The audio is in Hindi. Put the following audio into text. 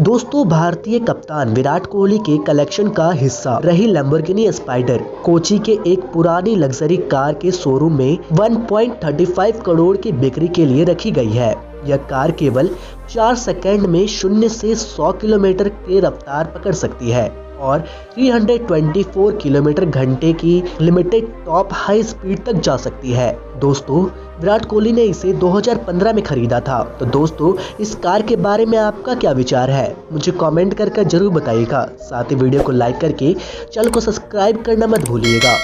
दोस्तों, भारतीय कप्तान विराट कोहली के कलेक्शन का हिस्सा रही लैम्बोर्गिनी स्पाइडर कोची के एक पुरानी लग्जरी कार के शोरूम में 1.35 करोड़ की बिक्री के लिए रखी गई है। यह कार केवल 4 सेकंड में 0 से 100 किलोमीटर के रफ्तार पकड़ सकती है और 324 किलोमीटर घंटे की लिमिटेड टॉप हाई स्पीड तक जा सकती है। दोस्तों, विराट कोहली ने इसे 2015 में खरीदा था। तो दोस्तों, इस कार के बारे में आपका क्या विचार है, मुझे कमेंट करके जरूर बताइएगा। साथ ही वीडियो को लाइक करके चैनल को सब्सक्राइब करना मत भूलिएगा।